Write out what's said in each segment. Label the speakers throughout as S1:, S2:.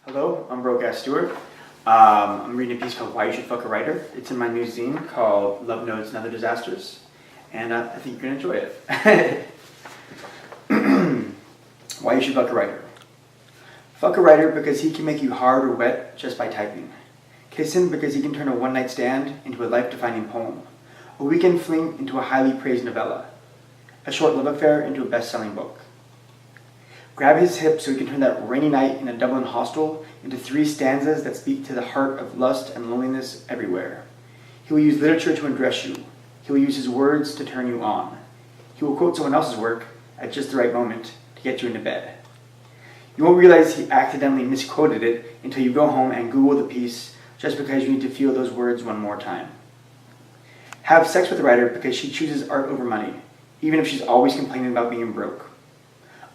S1: Hello, I'm broke-ass Stuart. I'm reading a piece called Why You Should Fuck a Writer. It's in my new zine called Love Notes and Other Disasters, and I think you're going to enjoy it. Why You Should Fuck a Writer. Fuck a writer because he can make you hard or wet just by typing. Kiss him because he can turn a one-night stand into a life-defining poem, a weekend fling into a highly praised novella, a short love affair into a best-selling book. Grab his hip so he can turn that rainy night in a Dublin hostel into 3 stanzas that speak to the heart of lust and loneliness everywhere. He will use literature to undress you. He will use his words to turn you on. He will quote someone else's work at just the right moment to get you into bed. You won't realize he accidentally misquoted it until you go home and Google the piece just because you need to feel those words one more time. Have sex with a writer because she chooses art over money, even if she's always complaining about being broke.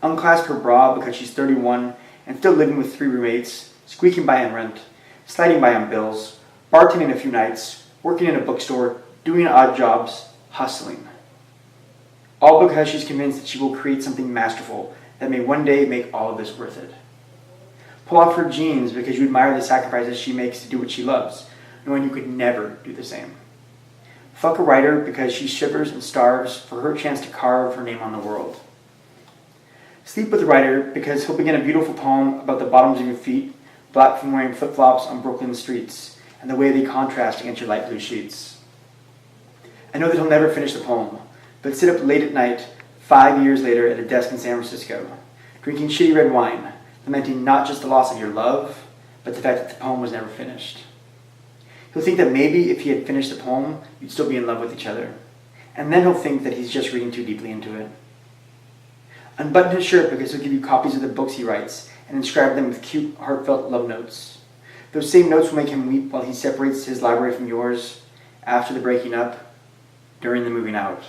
S1: Unclasp her bra because she's 31 and still living with 3 roommates, squeaking by on rent, sliding by on bills, bartending a few nights, working in a bookstore, doing odd jobs, hustling. All because she's convinced that she will create something masterful that may one day make all of this worth it. Pull off her jeans because you admire the sacrifices she makes to do what she loves, knowing you could never do the same. Fuck a writer because she shivers and starves for her chance to carve her name on the world. Sleep with a writer because he'll begin a beautiful poem about the bottoms of your feet, black from wearing flip-flops on Brooklyn streets, and the way they contrast against your light blue sheets. I know that he'll never finish the poem, but sit up late at night, 5 years later at a desk in San Francisco, drinking shitty red wine, lamenting not just the loss of your love, but the fact that the poem was never finished. He'll think that maybe if he had finished the poem, you'd still be in love with each other. And then he'll think that he's just reading too deeply into it. Unbutton his shirt because he'll give you copies of the books he writes and inscribe them with cute, heartfelt love notes. Those same notes will make him weep while he separates his library from yours, after the breaking up, during the moving out.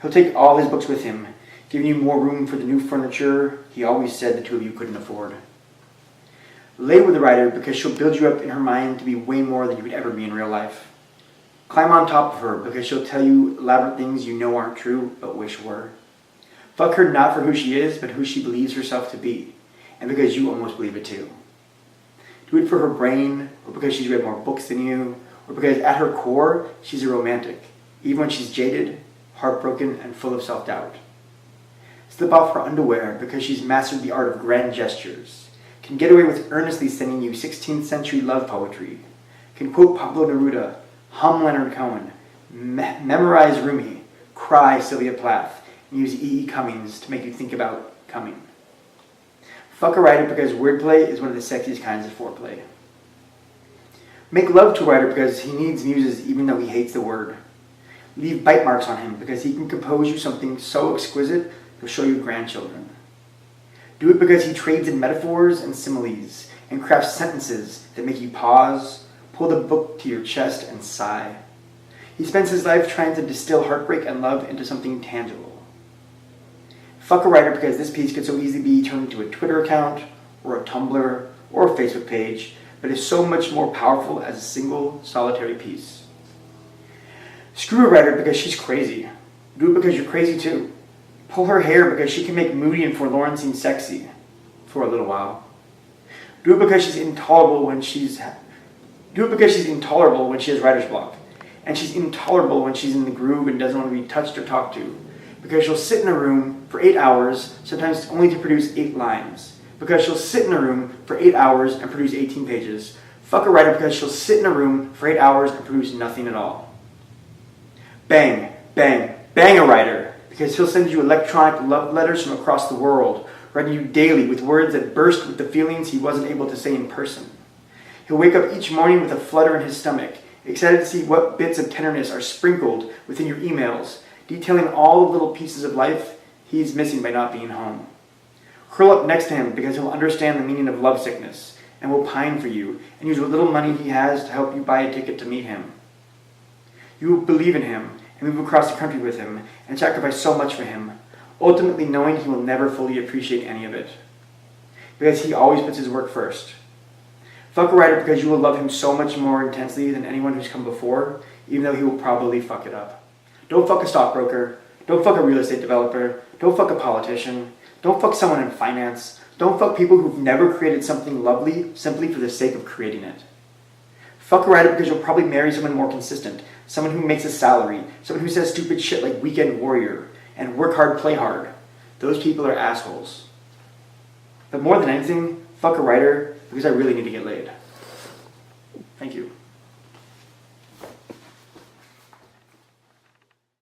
S1: He'll take all his books with him, giving you more room for the new furniture he always said the two of you couldn't afford. Lay with the writer because she'll build you up in her mind to be way more than you would ever be in real life. Climb on top of her because she'll tell you elaborate things you know aren't true but wish were. Fuck her not for who she is, but who she believes herself to be, and because you almost believe it too. Do it for her brain, or because she's read more books than you, or because at her core, she's a romantic, even when she's jaded, heartbroken, and full of self-doubt. Slip off her underwear because she's mastered the art of grand gestures, can get away with earnestly singing you 16th century love poetry, can quote Pablo Neruda, hum Leonard Cohen, memorize Rumi, cry Sylvia Plath, and use E.E. Cummings to make you think about coming. Fuck a writer because wordplay is one of the sexiest kinds of foreplay. Make love to a writer because he needs muses even though he hates the word. Leave bite marks on him because he can compose you something so exquisite he'll show you grandchildren. Do it because he trades in metaphors and similes and crafts sentences that make you pause, pull the book to your chest, and sigh. He spends his life trying to distill heartbreak and love into something tangible. Fuck a writer because this piece could so easily be turned into a Twitter account, or a Tumblr, or a Facebook page, but is so much more powerful as a single, solitary piece. Screw a writer because she's crazy. Do it because you're crazy too. Pull her hair because she can make moody and forlorn seem sexy. For a little while. Do it because she's intolerable when she has writer's block. And she's intolerable when she's in the groove and doesn't want to be touched or talked to. Because she'll sit in a room for 8 hours, sometimes only to produce 8 lines. Because she'll sit in a room for 8 hours and produce 18 pages. Fuck a writer because she'll sit in a room for 8 hours and produce nothing at all. Bang, bang, bang a writer because he'll send you electronic love letters from across the world, writing you daily with words that burst with the feelings he wasn't able to say in person. He'll wake up each morning with a flutter in his stomach, excited to see what bits of tenderness are sprinkled within your emails, detailing all the little pieces of life he's missing by not being home. Curl up next to him because he'll understand the meaning of lovesickness and will pine for you and use what little money he has to help you buy a ticket to meet him. You will believe in him and move across the country with him and sacrifice so much for him, ultimately knowing he will never fully appreciate any of it. Because he always puts his work first. Fuck a writer because you will love him so much more intensely than anyone who's come before, even though he will probably fuck it up. Don't fuck a stockbroker. Don't fuck a real estate developer. Don't fuck a politician. Don't fuck someone in finance. Don't fuck people who've never created something lovely simply for the sake of creating it. Fuck a writer because you'll probably marry someone more consistent, someone who makes a salary, someone who says stupid shit like weekend warrior, and work hard, play hard. Those people are assholes. But more than anything, fuck a writer because I really need to get laid. Thank you.